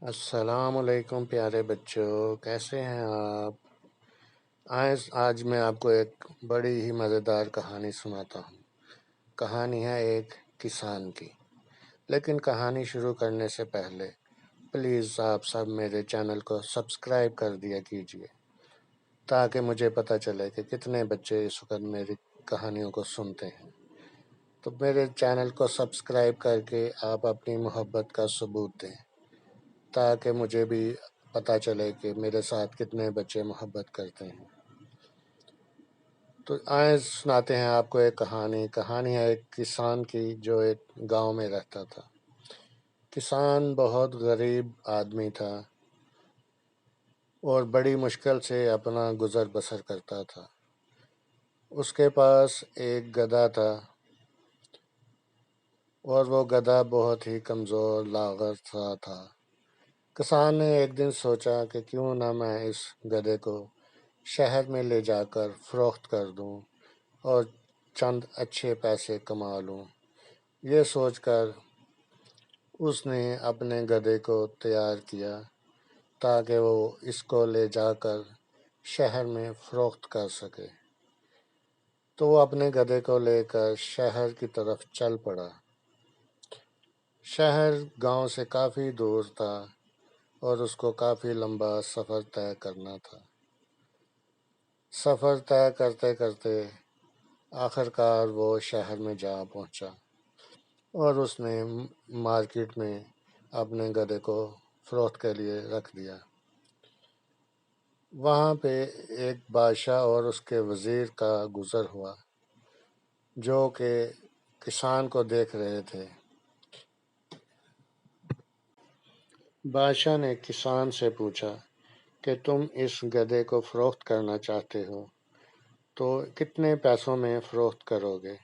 السلام علیکم پیارے بچوں، کیسے ہیں آپ؟ آج میں آپ کو ایک بڑی ہی مزیدار کہانی سناتا ہوں۔ کہانی ہے ایک کسان کی، لیکن کہانی شروع کرنے سے پہلے پلیز آپ سب میرے چینل کو سبسکرائب کر دیا کیجیے، تاکہ مجھے پتہ چلے کہ کتنے بچے اس وقت میری کہانیوں کو سنتے ہیں۔ تو میرے چینل کو سبسکرائب کر کے آپ اپنی محبت کا ثبوت دیں، تاکہ مجھے بھی پتہ چلے کہ میرے ساتھ کتنے بچے محبت کرتے ہیں۔ تو آئیں سناتے ہیں آپ کو ایک کہانی ہے ایک کسان کی جو ایک گاؤں میں رہتا تھا۔ کسان بہت غریب آدمی تھا اور بڑی مشکل سے اپنا گزر بسر کرتا تھا۔ اس کے پاس ایک گدھا تھا اور وہ گدھا بہت ہی کمزور لاغر سا تھا۔ کسان نے ایک دن سوچا کہ کیوں نہ میں اس گدھے کو شہر میں لے جا کر فروخت کر دوں اور چند اچھے پیسے کما لوں۔ یہ سوچ کر اس نے اپنے گدھے کو تیار کیا تاکہ وہ اس کو لے جا کر شہر میں فروخت کر سکے۔ تو وہ اپنے گدھے کو لے کر شہر کی طرف چل پڑا۔ شہر گاؤں سے کافی دور تھا اور اس کو کافی لمبا سفر طے کرنا تھا۔ سفر طے کرتے کرتے آخرکار وہ شہر میں جا پہنچا اور اس نے مارکیٹ میں اپنے گدھے کو فروخت کے لیے رکھ دیا۔ وہاں پہ ایک بادشاہ اور اس کے وزیر کا گزر ہوا، جو کہ کسان کو دیکھ رہے تھے۔ بادشاہ نے کسان سے پوچھا کہ تم اس گدھے کو فروخت کرنا چاہتے ہو تو کتنے پیسوں میں فروخت کرو گے؟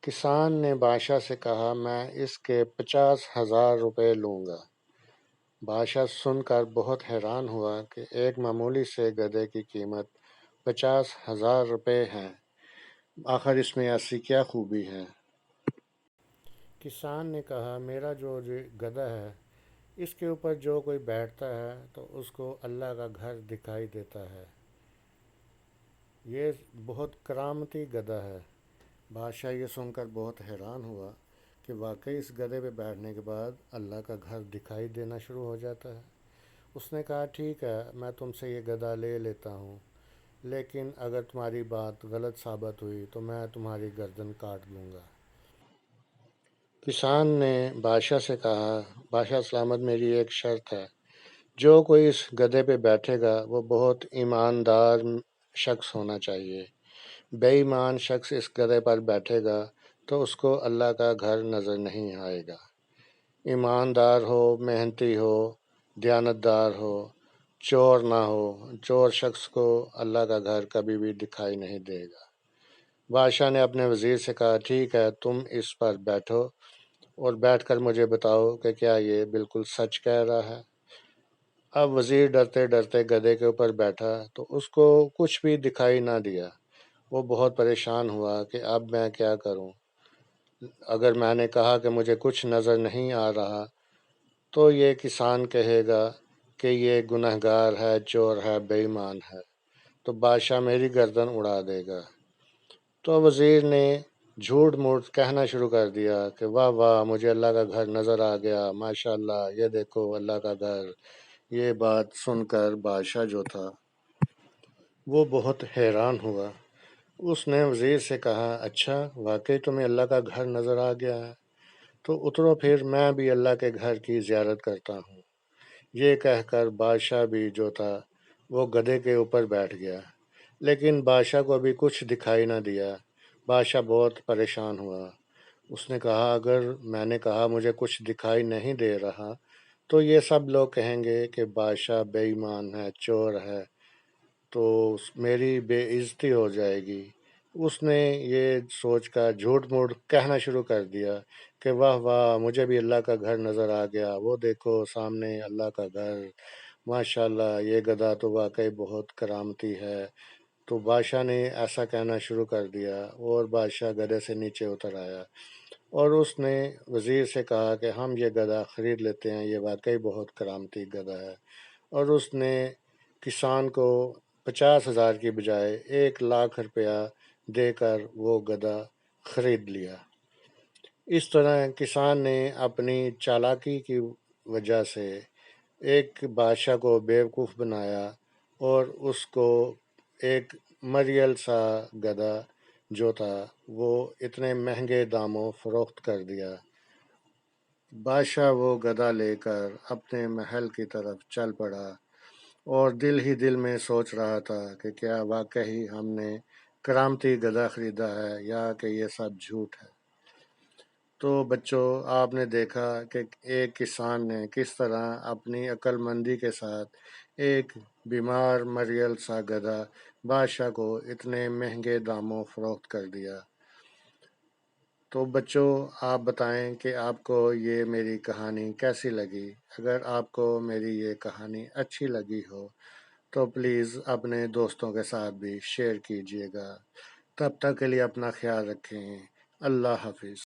کسان نے بادشاہ سے کہا میں اس کے 50,000 روپے لوں گا۔ بادشاہ سن کر بہت حیران ہوا کہ ایک معمولی سے گدھے کی قیمت 50,000 روپے ہے، آخر اس میں ایسی کیا خوبی ہے؟ کسان نے کہا میرا جو گدھا ہے اس کے اوپر جو کوئی بیٹھتا ہے تو اس کو اللہ کا گھر دکھائی دیتا ہے، یہ بہت کرامتی گدھا ہے۔ بادشاہ یہ سن کر بہت حیران ہوا کہ واقعی اس گدھے پہ بیٹھنے کے بعد اللہ کا گھر دکھائی دینا شروع ہو جاتا ہے۔ اس نے کہا ٹھیک ہے، میں تم سے یہ گدھا لے لیتا ہوں، لیکن اگر تمہاری بات غلط ثابت ہوئی تو میں تمہاری گردن کاٹ دوں گا۔ کسان نے بادشاہ سے کہا بادشاہ سلامت، میری ایک شرط ہے، جو کوئی اس گدھے پہ بیٹھے گا وہ بہت ایماندار شخص ہونا چاہیے۔ بے ایمان شخص اس گدھے پر بیٹھے گا تو اس کو اللہ کا گھر نظر نہیں آئے گا۔ ایماندار ہو، محنتی ہو، دیانتدار ہو، چور نہ ہو۔ چور شخص کو اللہ کا گھر کبھی بھی دکھائی نہیں دے گا۔ بادشاہ نے اپنے وزیر سے کہا ٹھیک ہے، تم اس پر بیٹھو اور بیٹھ کر مجھے بتاؤ کہ کیا یہ بالکل سچ کہہ رہا ہے۔ اب وزیر ڈرتے ڈرتے گدھے کے اوپر بیٹھا تو اس کو کچھ بھی دکھائی نہ دیا۔ وہ بہت پریشان ہوا کہ اب میں کیا کروں؟ اگر میں نے کہا کہ مجھے کچھ نظر نہیں آ رہا تو یہ کسان کہے گا کہ یہ گنہگار ہے، چور ہے، بے ایمان ہے، تو بادشاہ میری گردن اڑا دے گا۔ تو وزیر نے جھوٹ موٹ کہنا شروع کر دیا کہ واہ واہ، مجھے اللہ کا گھر نظر آ گیا، ماشاء اللہ، یہ دیکھو اللہ کا گھر۔ یہ بات سن کر بادشاہ جو تھا وہ بہت حیران ہوا۔ اس نے وزیر سے کہا اچھا، واقعی تمہیں اللہ کا گھر نظر آ گیا ہے، تو اترو پھر میں بھی اللہ کے گھر کی زیارت کرتا ہوں۔ یہ کہہ کر بادشاہ بھی جو تھا وہ گدھے کے اوپر بیٹھ گیا، لیکن بادشاہ کو ابھی کچھ دکھائی نہ دیا۔ بادشاہ بہت پریشان ہوا۔ اس نے کہا اگر میں نے کہا مجھے کچھ دکھائی نہیں دے رہا تو یہ سب لوگ کہیں گے کہ بادشاہ بے ایمان ہے، چور ہے، تو میری بے عزتی ہو جائے گی۔ اس نے یہ سوچ کر جھوٹ موٹ کہنا شروع کر دیا کہ واہ واہ، مجھے بھی اللہ کا گھر نظر آ گیا، وہ دیکھو سامنے اللہ کا گھر، ماشاء اللہ، یہ گدھا تو واقعی بہت کرامتی ہے۔ تو بادشاہ نے ایسا کہنا شروع کر دیا اور بادشاہ گدھے سے نیچے اتر آیا اور اس نے وزیر سے کہا کہ ہم یہ گدھا خرید لیتے ہیں، یہ واقعی بہت کرامتی گدھا ہے، اور اس نے کسان کو 50,000 کی بجائے 1,00,000 روپیہ دے کر وہ گدھا خرید لیا۔ اس طرح کسان نے اپنی چالاکی کی وجہ سے ایک بادشاہ کو بیوقوف بنایا اور اس کو ایک مریل سا گدھا جو تھا وہ اتنے مہنگے داموں فروخت کر دیا۔ بادشاہ وہ گدھا لے کر اپنے محل کی طرف چل پڑا اور دل ہی دل میں سوچ رہا تھا کہ کیا واقعی ہم نے کرامتی گدھا خریدا ہے یا کہ یہ سب جھوٹ ہے۔ تو بچوں، آپ نے دیکھا کہ ایک کسان نے کس طرح اپنی عقل مندی کے ساتھ ایک بیمار مریل سا گدھا بادشاہ کو اتنے مہنگے داموں فروخت کر دیا۔ تو بچوں، آپ بتائیں کہ آپ کو یہ میری کہانی کیسی لگی؟ اگر آپ کو میری یہ کہانی اچھی لگی ہو تو پلیز اپنے دوستوں کے ساتھ بھی شیئر کیجیے گا۔ تب تک کے لیے اپنا خیال رکھیں۔ اللہ حافظ۔